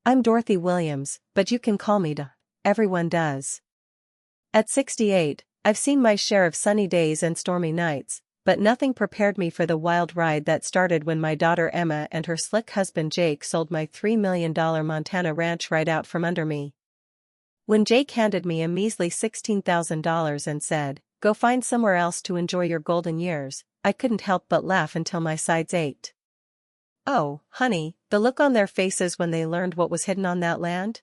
I'm Dorothy Williams, but you can call me Da. Everyone does. At 68, I've seen my share of sunny days and stormy nights, but nothing prepared me for the wild ride that started when my daughter Emma and her slick husband Jake sold my $3 million Montana ranch right out from under me. When Jake handed me a measly $16,000 and said, "Go find somewhere else to enjoy your golden years," I couldn't help but laugh until my sides ached. Oh, honey, the look on their faces when they learned what was hidden on that land?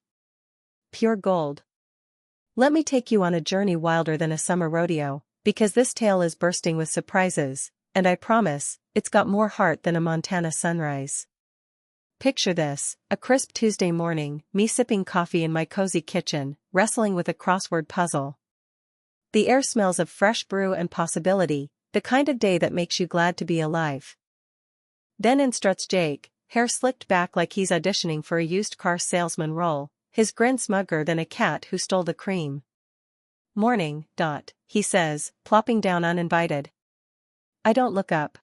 Pure gold. Let me take you on a journey wilder than a summer rodeo, because this tale is bursting with surprises, and I promise, it's got more heart than a Montana sunrise. Picture this, a crisp Tuesday morning, me sipping coffee in my cozy kitchen, wrestling with a crossword puzzle. The air smells of fresh brew and possibility, the kind of day that makes you glad to be alive. Then in struts Jake, hair slicked back like he's auditioning for a used car salesman role, his grin smugger than a cat who stole the cream. "Morning, Dot," he says, plopping down uninvited. I don't look up.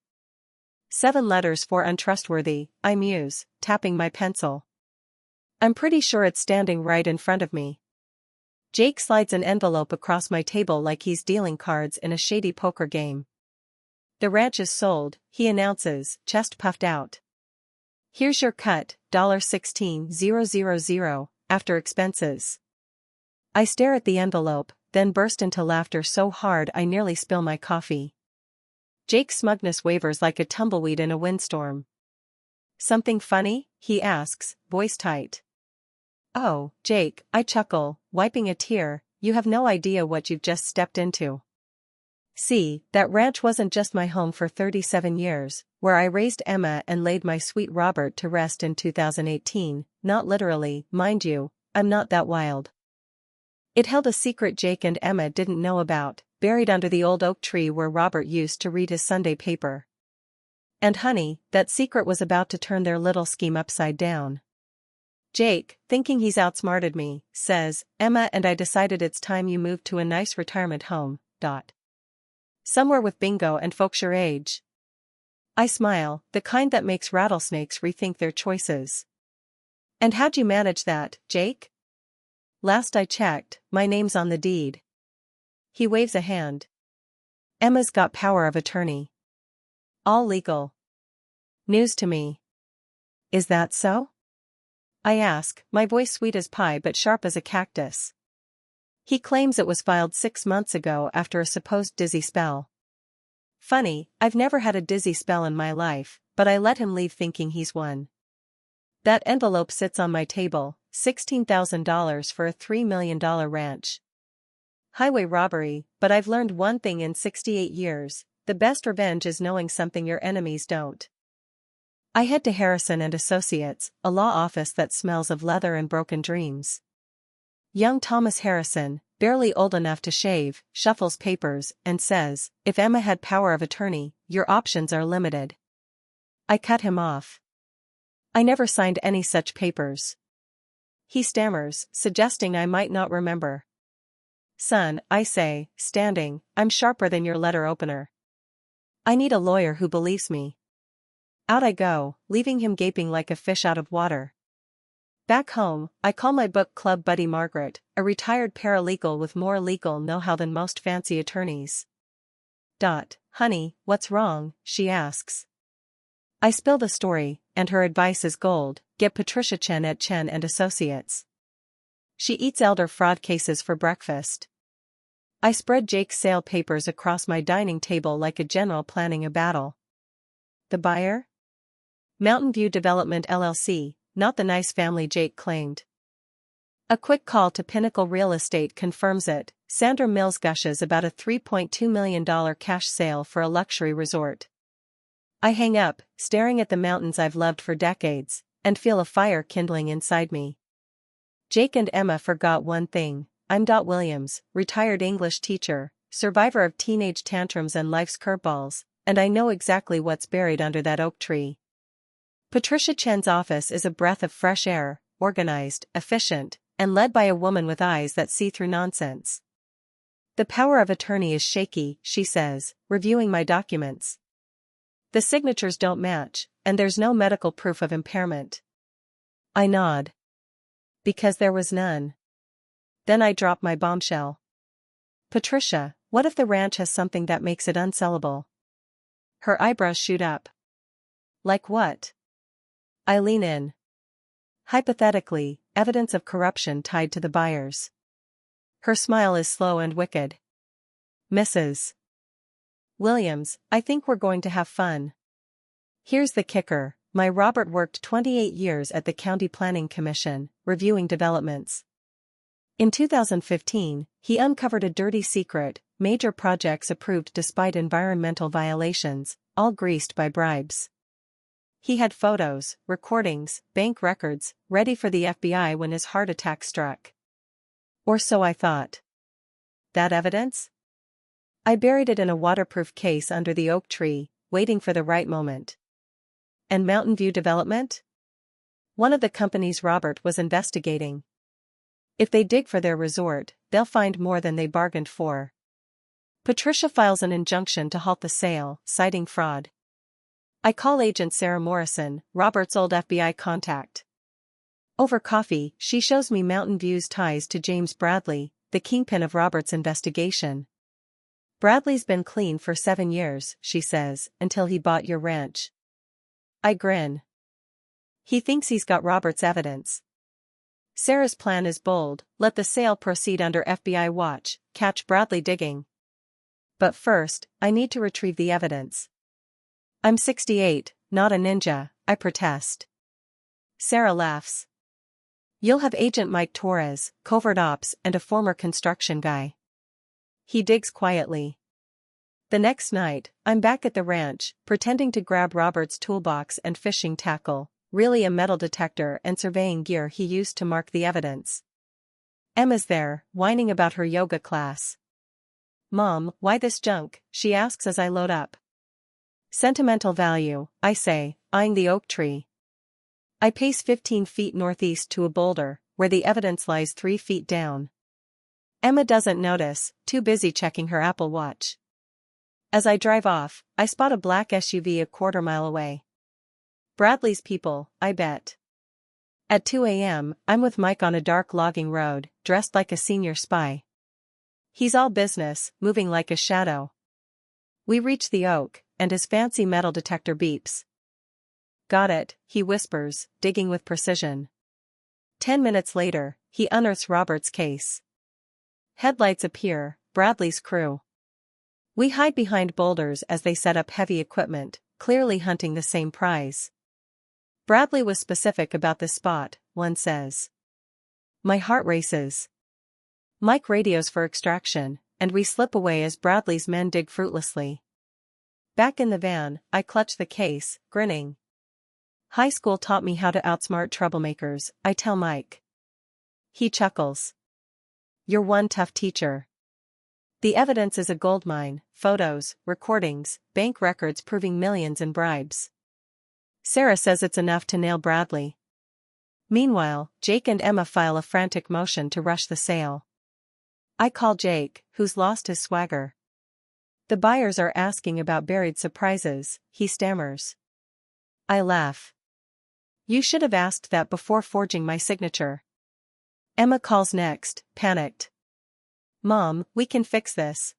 7 letters for untrustworthy, I muse, tapping my pencil. I'm pretty sure it's standing right in front of me. Jake slides an envelope across my table like he's dealing cards in a shady poker game. "The ranch is sold," he announces, chest puffed out. "Here's your cut, $16,000, after expenses." I stare at the envelope, then burst into laughter so hard I nearly spill my coffee. Jake's smugness wavers like a tumbleweed in a windstorm. "Something funny?" he asks, voice tight. "Oh, Jake," I chuckle, wiping a tear, "you have no idea what you've just stepped into. See, that ranch wasn't just my home for 37 years, where I raised Emma and laid my sweet Robert to rest in 2018, not literally, mind you, I'm not that wild. It held a secret Jake and Emma didn't know about, buried under the old oak tree where Robert used to read his Sunday paper. And honey, that secret was about to turn their little scheme upside down. Jake, thinking he's outsmarted me, says, "Emma and I decided it's time you moved to a nice retirement home, Dot. Somewhere with bingo and folks your age." I smile, the kind that makes rattlesnakes rethink their choices. "And how'd you manage that, Jake?" "Last I checked, my name's on the deed." He waves a hand. "Emma's got power of attorney. All legal." News to me. "Is that so?" I ask, my voice sweet as pie but sharp as a cactus. He claims it was filed 6 months ago after a supposed dizzy spell. Funny, I've never had a dizzy spell in my life, but I let him leave thinking he's won. That envelope sits on my table, $16,000 for a $3 million ranch. Highway robbery, but I've learned one thing in 68 years, the best revenge is knowing something your enemies don't. I head to Harrison and Associates, a law office that smells of leather and broken dreams. Young Thomas Harrison, barely old enough to shave, shuffles papers and says, "If Emma had power of attorney, your options are limited." I cut him off. "I never signed any such papers." He stammers, suggesting I might not remember. "Son," I say, standing, "I'm sharper than your letter opener. I need a lawyer who believes me." Out I go, leaving him gaping like a fish out of water. Back home, I call my book club buddy Margaret, a retired paralegal with more legal know-how than most fancy attorneys. "Dot, honey, what's wrong?" she asks. I spill the story, and her advice is gold: get Patricia Chen at Chen and Associates. She eats elder fraud cases for breakfast. I spread Jake's sale papers across my dining table like a general planning a battle. The buyer? Mountain View Development LLC, not the nice family Jake claimed. A quick call to Pinnacle Real Estate confirms it. Sandra Mills gushes about a $3.2 million cash sale for a luxury resort. I hang up, staring at the mountains I've loved for decades, and feel a fire kindling inside me. Jake and Emma forgot one thing: I'm Dot Williams, retired English teacher, survivor of teenage tantrums and life's curveballs, and I know exactly what's buried under that oak tree. Patricia Chen's office is a breath of fresh air, organized, efficient, and led by a woman with eyes that see through nonsense. "The power of attorney is shaky," she says, reviewing my documents. "The signatures don't match, and there's no medical proof of impairment." I nod. Because there was none. Then I drop my bombshell. Patricia, what if the ranch has something that makes it unsellable? Her eyebrows shoot up. Like what? I lean in. Hypothetically, evidence of corruption tied to the buyers. Her smile is slow and wicked. Mrs. Williams, I think we're going to have fun. Here's the kicker, my Robert worked 28 years at the County Planning Commission, reviewing developments. In 2015, he uncovered a dirty secret, major projects approved despite environmental violations, all greased by bribes. He had photos, recordings, bank records, ready for the FBI when his heart attack struck. Or so I thought. That evidence? I buried it in a waterproof case under the oak tree, waiting for the right moment. And Mountain View Development? One of the companies Robert was investigating. If they dig for their resort, they'll find more than they bargained for. Patricia files an injunction to halt the sale, citing fraud. I call Agent Sarah Morrison, Robert's old FBI contact. Over coffee, she shows me Mountain View's ties to James Bradley, the kingpin of Robert's investigation. Bradley's been clean for 7 years, she says, until he bought your ranch. I grin. He thinks he's got Robert's evidence. Sarah's plan is bold, let the sale proceed under FBI watch, catch Bradley digging. But first, I need to retrieve the evidence. I'm 68, not a ninja, I protest. Sarah laughs. You'll have Agent Mike Torres, covert ops and a former construction guy. He digs quietly. The next night, I'm back at the ranch, pretending to grab Robert's toolbox and fishing tackle, really a metal detector and surveying gear he used to mark the evidence. Emma's there, whining about her yoga class. Mom, why this junk? She asks as I load up. Sentimental value, I say, eyeing the oak tree. I pace 15 feet northeast to a boulder, where the evidence lies 3 feet down. Emma doesn't notice, too busy checking her Apple Watch. As I drive off, I spot a black SUV a quarter mile away. Bradley's people, I bet. At 2 a.m., I'm with Mike on a dark logging road, dressed like a senior spy. He's all business, moving like a shadow. We reach the oak, and his fancy metal detector beeps. Got it, he whispers, digging with precision. 10 minutes later, he unearths Robert's case. Headlights appear, Bradley's crew. We hide behind boulders as they set up heavy equipment, clearly hunting the same prize. Bradley was specific about this spot, one says. My heart races. Mike radios for extraction, and we slip away as Bradley's men dig fruitlessly. Back in the van, I clutch the case, grinning. High school taught me how to outsmart troublemakers, I tell Mike. He chuckles. You're one tough teacher. The evidence is a goldmine, photos, recordings, bank records proving millions in bribes. Sarah says it's enough to nail Bradley. Meanwhile, Jake and Emma file a frantic motion to rush the sale. I call Jake, who's lost his swagger. The buyers are asking about buried surprises, he stammers. I laugh. You should have asked that before forging my signature. Emma calls next, panicked. Mom, we can fix this.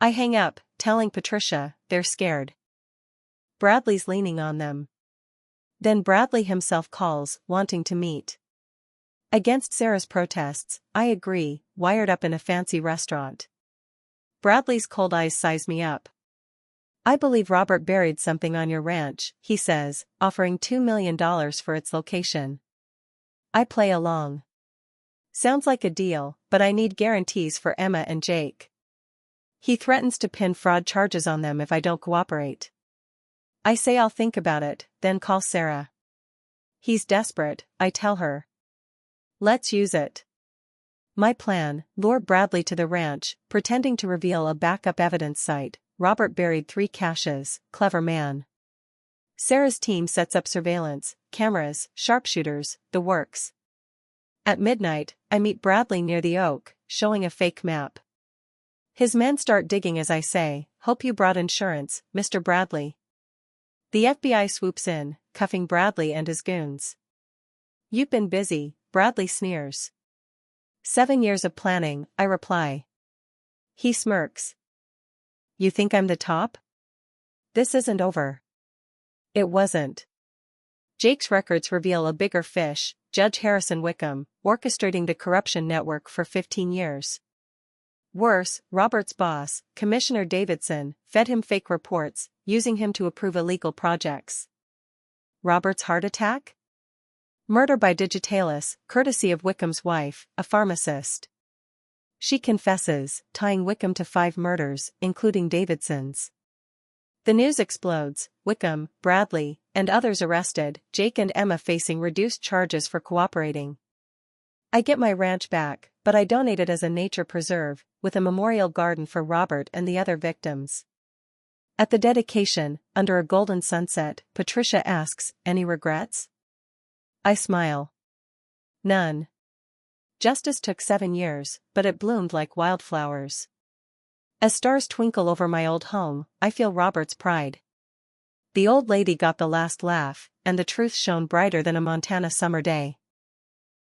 I hang up, telling Patricia, they're scared. Bradley's leaning on them. Then Bradley himself calls, wanting to meet. Against Sarah's protests, I agree, wired up in a fancy restaurant. Bradley's cold eyes size me up. I believe Robert buried something on your ranch, he says, offering $2 million for its location. I play along. Sounds like a deal, but I need guarantees for Emma and Jake. He threatens to pin fraud charges on them if I don't cooperate. I say I'll think about it, then call Sarah. He's desperate, I tell her. Let's use it. My plan, lure Bradley to the ranch, pretending to reveal a backup evidence site. Robert buried 3 caches, clever man. Sarah's team sets up surveillance, cameras, sharpshooters, the works. At midnight, I meet Bradley near the oak, showing a fake map. His men start digging as I say, hope you brought insurance, Mr. Bradley. The FBI swoops in, cuffing Bradley and his goons. You've been busy, Bradley sneers. 7 years of planning, I reply. He smirks. You think I'm the top? This isn't over. It wasn't. Jake's records reveal a bigger fish, Judge Harrison Wickham, orchestrating the corruption network for 15 years. Worse, Robert's boss, Commissioner Davidson, fed him fake reports, using him to approve illegal projects. Robert's heart attack? Murder by digitalis, courtesy of Wickham's wife, a pharmacist. She confesses, tying Wickham to 5 murders, including Davidson's. The news explodes, Wickham, Bradley, and others arrested, Jake and Emma facing reduced charges for cooperating. I get my ranch back, but I donate it as a nature preserve, with a memorial garden for Robert and the other victims. At the dedication, under a golden sunset, Patricia asks, any regrets? I smile. None. Justice took 7 years, but it bloomed like wildflowers. As stars twinkle over my old home, I feel Robert's pride. The old lady got the last laugh, and the truth shone brighter than a Montana summer day.